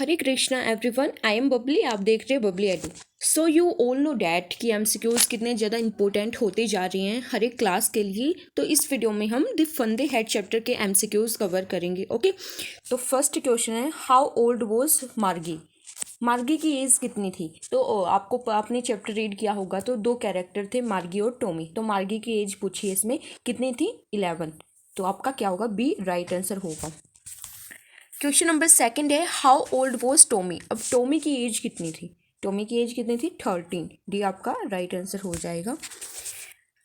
Hare Krishna everyone, I am Babli. आप देख रहे हैं Babli edu. So you all know that कि एमसीक्यूज कितने ज़्यादा इंपॉर्टेंट होते जा रहे हैं हर एक क्लास के लिए। तो इस वीडियो में हम द फंदे हेड चैप्टर के एमसीक्यूज कवर करेंगे। ओके, तो फर्स्ट क्वेश्चन है, हाउ ओल्ड वॉज मार्गी। मार्गी की एज कितनी थी? तो आपको आपने चैप्टर रीड किया होगा, तो दो कैरेक्टर थे, मार्गी और टॉमी। तो मार्गी की एज पूछी है इसमें, कितनी थी? 11। तो आपका क्या होगा? बी राइट आंसर होगा। क्वेश्चन नंबर सेकंड है, हाउ ओल्ड वॉज टॉमी। अब टॉमी की एज कितनी थी? टॉमी की एज कितनी थी? 13। डी आपका राइट आंसर हो जाएगा।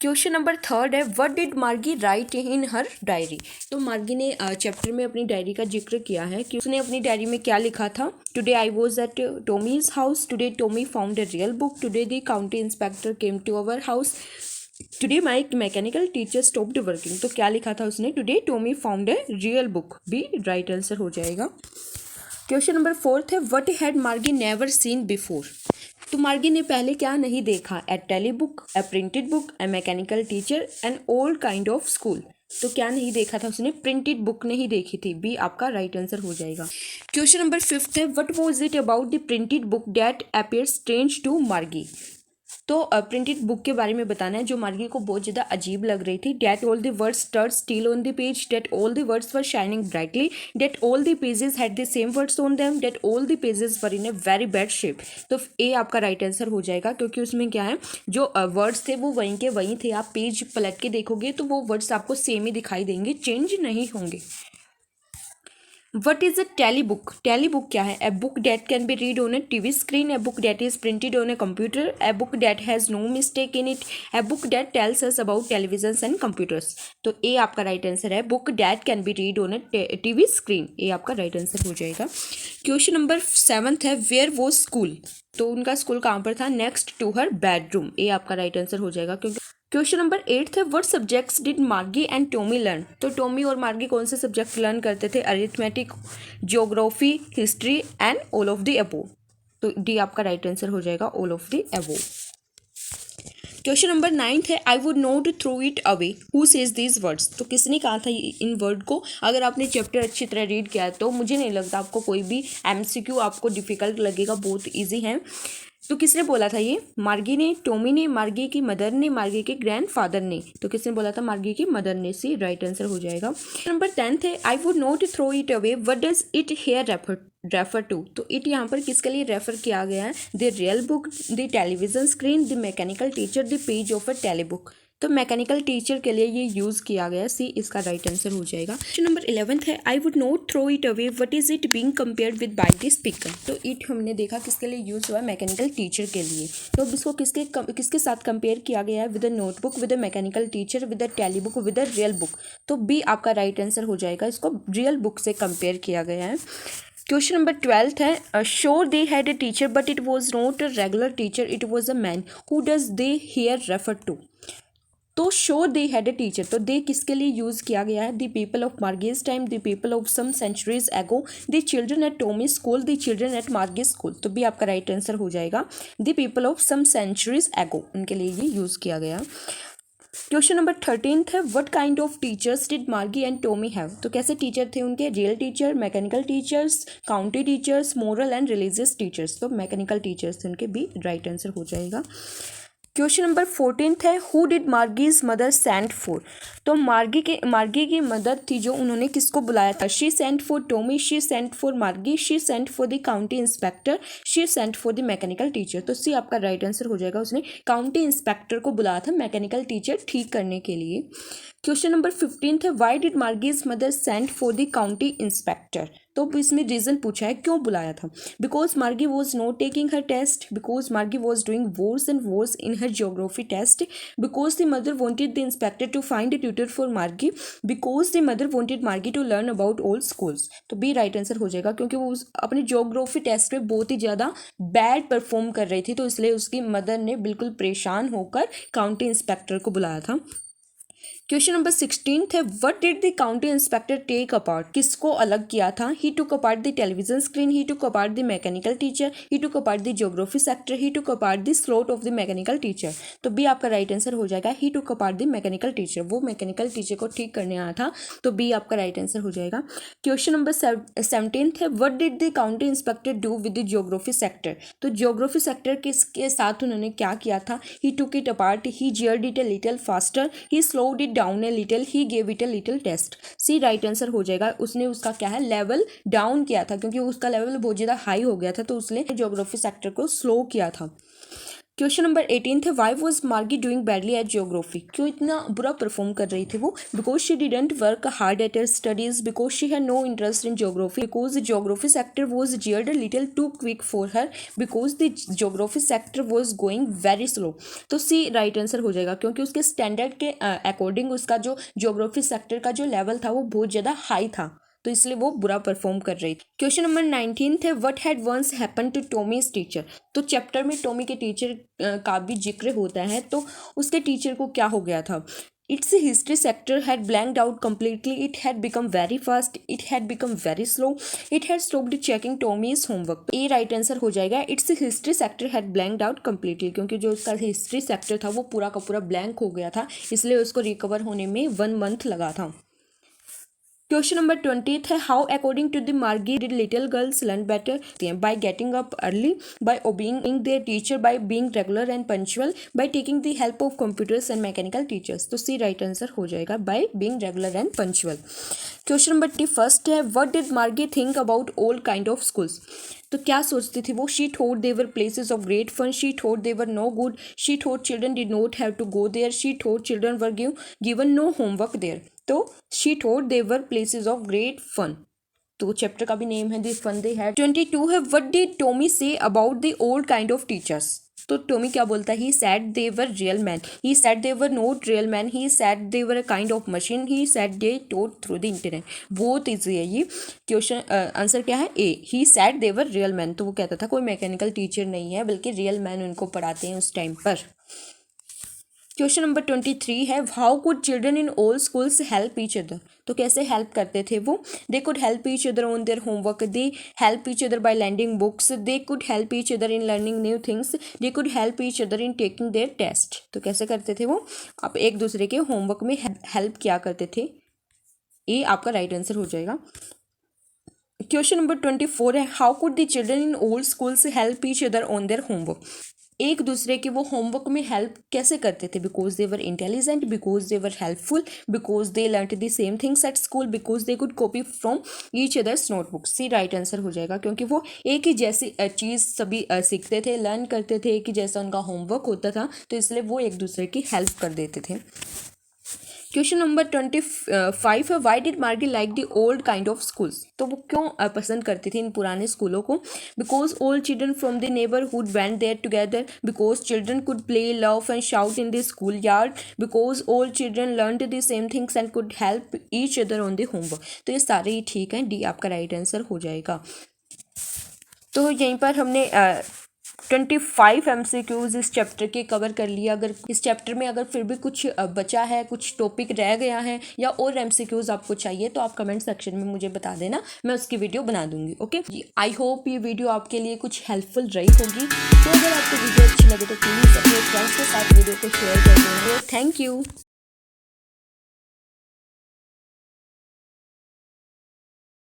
क्वेश्चन नंबर थर्ड है, व्हाट डिड मार्गी राइट इन हर डायरी। तो मार्गी ने चैप्टर में अपनी डायरी का जिक्र किया है कि उसने अपनी डायरी में क्या लिखा था। Today I was at Tommy's house, today Tommy found a real book, today the county inspector came to our house, today my mechanical teacher stopped working. तो क्या लिखा था उसने? Today Tommy found a real book. B right answer हो जाएगा। Question number fourth है, what had Margie never seen before. तो Margie ने पहले क्या नहीं देखा? A tele book, a printed book, A mechanical teacher, an old kind of school. तो क्या नहीं देखा था उसने? प्रिंटेड बुक नहीं देखी थी। बी आपका राइट आंसर हो जाएगा। क्वेश्चन नंबर फिफ्थ है, what was it about the printed book that appear strange to Margie. तो प्रिंटेड बुक के बारे में बताना है जो मार्गी को बहुत ज़्यादा अजीब लग रही थी। That all the words stood still on the page, that all the words were shining brightly, that all the pages had the same words on them, that all the pages were in a very bad shape. तो A आपका right answer हो जाएगा, क्योंकि उसमें क्या है, जो words थे वो वहीं के वहीं थे। आप पेज पलट के देखोगे तो वो वर्ड्स आपको सेम ही दिखाई देंगे, चेंज नहीं होंगे। What is a tele book. Tele book क्या है? A book that can be read on a TV screen, a book that is printed on a computer, a book that has no mistake in it, a book that tells us about television and computers. तो A आपका right answer है, book that can be read on a TV screen. A आपका right answer हो जाएगा। Question number seventh है, where was school. तो उनका school कहाँ पर था? Next to her bedroom. A आपका राइट आंसर हो जाएगा। क्योंकि क्वेश्चन नंबर 8 है, what subjects did Margie and Tommy learn. तो टॉमी और मार्गी कौन से सब्जेक्ट लर्न करते थे? Arithmetic, geography, history and all of the above. तो डी आपका राइट आंसर हो जाएगा, all of the above. Question number 9 है, I would not throw it away, who says these words. तो किसने कहा था इन वर्ड को? अगर आपने चैप्टर अच्छी तरह रीड किया है तो मुझे नहीं लगता आपको कोई भी एमसीक्यू आपको डिफिकल्ट लगेगा, बहुत ईजी है। तो किसने बोला था ये? मार्गी ने, टॉमी ने, मार्गी की मदर ने, मार्गी के ग्रैंडफादर ने। तो किसने बोला था? मार्गी की मदर ने। सी राइट आंसर हो जाएगा। नंबर 10 है, I would not throw it away, what does it here refer to. तो इट यहाँ पर किसके लिए रेफर किया गया है? The real book, the television screen, the mechanical teacher, the page of a telebook. तो मैकेनिकल टीचर के लिए ये यूज़ किया गया। सी इसका राइट आंसर हो जाएगा। क्वेश्चन नंबर 11 है, I would not throw it away, what is it being compared with by the speaker. तो इट हमने देखा किसके लिए यूज़ हुआ है? मैकेनिकल टीचर के लिए। तो अब इसको किसके साथ कंपेयर किया गया है? With a notebook, with a mechanical teacher, with a telebook, with a real book. तो बी आपका राइट आंसर हो जाएगा, इसको रियल बुक से कंपेयर किया गया है। क्वेश्चन नंबर 12 है, sure they had a teacher but it was not a regular teacher, it was a man, who does they here refer to. तो so they had a teacher, तो they किसके लिए use किया गया है? The people of Margie's time, the people of some centuries ago, the children at Tommy school, the children at Margie's school. तो भी आपका राइट आंसर हो जाएगा, the people of some centuries एगो, उनके लिए ये यूज किया गया। क्वेश्चन नंबर 13 है, what kind of teachers did Margie and Tommy have. तो कैसे टीचर थे उनके? Real teacher, mechanical teachers, county teachers, moral and religious teachers. तो मैकेनिकल टीचर्स थे उनके। भी राइट आंसर हो जाएगा। क्वेश्चन नंबर 14 है, who did Margie's mother sent for. तो मार्गी की मदर थी जो उन्होंने किसको बुलाया था? She sent for Tommy, she sent for Margie, she sent for the county inspector, she sent for the mechanical teacher. तो सी आपका राइट आंसर हो जाएगा, उसने काउंटी इंस्पेक्टर को बुलाया था मैकेनिकल टीचर ठीक करने के लिए। क्वेश्चन नंबर 15 है, why did Margie's mother sent for the county inspector. तो इसमें रीजन पूछा है क्यों बुलाया था। Because Margie was not taking her test, because Margie was doing worse and worse in her geography test, because the mother wanted the inspector to find a tutor for Margie, because the mother wanted Margie to learn about all schools. तो B right answer हो जाएगा, क्योंकि वो अपने geography test में बहुत ही ज़्यादा bad perform कर रही थी, तो इसलिए उसकी मदर ने बिल्कुल परेशान होकर काउंटी इंस्पेक्टर को बुलाया था। क्वेश्चन नंबर 16 है what did the county inspector take apart, किसको अलग किया था? He took apart the television screen, he took apart the mechanical teacher, he took apart the geography sector, he took apart the slot of the mechanical teacher. तो B आपका right answer हो जाएगा, he took apart the mechanical teacher, वो mechanical teacher को ठीक करने आया था, तो बी आपका राइट आंसर हो जाएगा। क्वेश्चन नंबर 17 है what did the county inspector do with the geography sector, तो ज्योग्राफी सेक्टर के साथ उन्होंने क्या किया था? He took it apart, he geared it a little faster, he slowed it down a little, he gave it a little test. C right answer हो जाएगा। उसने उसका क्या है लेवल डाउन किया था, क्योंकि उसका लेवल बहुत ज़्यादा हाई हो गया था, तो उसने ज्योग्राफी सेक्टर को स्लो किया था। क्वेश्चन नंबर 18 है why was Margie doing badly at geography, क्यों इतना बुरा परफॉर्म कर रही थी वो? Because she didn't work hard at her studies, because she had no interest in geography, because the geography sector was geared a little too quick for her, because the geography sector was going very slow. तो C right answer हो जाएगा, क्योंकि उसके standard के according उसका जो geography sector का जो लेवल था वो बहुत ज़्यादा हाई था, तो इसलिए वो बुरा परफॉर्म कर रही थी। क्वेश्चन नंबर 19 है what had once happen to Tommy's teacher, तो चैप्टर में टॉमी के टीचर का भी जिक्र होता है, तो उसके टीचर को क्या हो गया था? It's history sector had blanked out completely, it had become very fast, it had become very slow, it had stopped checking Tommy's homework. A right answer हो जाएगा, it's history sector had blanked out completely, क्योंकि जो उसका history sector था वो पूरा का पूरा ब्लैंक हो गया था, इसलिए उसको रिकवर होने में 1 मंथ लगा था। क्वेश्चन नंबर 20 है how according to the Margie did little girls learn better, by getting up early, by obeying their teacher, by being regular and punctual, by taking the help of computers and mechanical teachers. तो C right answer हो जाएगा by being regular and punctual. Question number 21 है what did Margie think about all kind of schools, तो क्या सोचती थी वो? She thought they were places of great fun, she thought they were no good, she thought children did not have to go there, she thought children were given no homework there. तो she thought they were places of great fun, तो chapter का भी name है the fun they had. 22 है what did Tommy say about the old kind of teachers, तो Tommy क्या बोलता है? He said they were real man, he said they were not real man, he said they were a kind of machine, he said they taught through the internet. बहुत easy है ये question, answer क्या है? A, he said they were real man, तो वो कहता था कोई मैकेनिकल टीचर नहीं है बल्कि रियल मैन उनको पढ़ाते हैं उस टाइम पर। क्वेश्चन नंबर 23 है how could children in all schools help each other, तो कैसे हेल्प करते थे वो? They could help each other on their homework, they help each other by lending books, they could help each other in learning new things, they could help each other in taking their test. तो कैसे करते थे वो? आप एक दूसरे के homework में हेल्प किया करते थे। ये आपका राइट आंसर हो जाएगा। क्वेश्चन नंबर 24 है how could the children in all schools help each other on their homework, एक दूसरे के वो होमवर्क में हेल्प कैसे करते थे? Because they were intelligent, because they were helpful, because they learned the same things at school, because they could copy from each others notebook. C right answer हो जाएगा, क्योंकि वो एक ही जैसी चीज़ सभी सीखते थे, लर्न करते थे, एक ही जैसा उनका होमवर्क होता था, तो इसलिए वो एक दूसरे की हेल्प कर देते थे। क्वेश्चन नंबर 25 है वाई डिड मार्गी like the old kind of schools, तो वो क्यों पसंद करती थी इन पुराने स्कूलों को? Because all children from the neighbourhood went there together, because children could play laugh and shout in the school yard, because all children learned the same things and could help each other on the homework. तो ये सारे ही ठीक हैं, D आपका right answer हो जाएगा। तो यहीं पर हमने 25 MCQs इस चैप्टर के कवर कर लिया। अगर इस चैप्टर में अगर फिर भी कुछ बचा है, कुछ टॉपिक रह गया है या और MCQs आपको चाहिए तो आप कमेंट सेक्शन में मुझे बता देना, मैं उसकी वीडियो बना दूंगी। ओके जी, आई होप ये वीडियो आपके लिए कुछ हेल्पफुल रही होगी। तो अगर आपको वीडियो अच्छी लगे तो प्लीज़ अपने फ्रेंड्स के साथ वीडियो को शेयर कर देंगे। Thank you.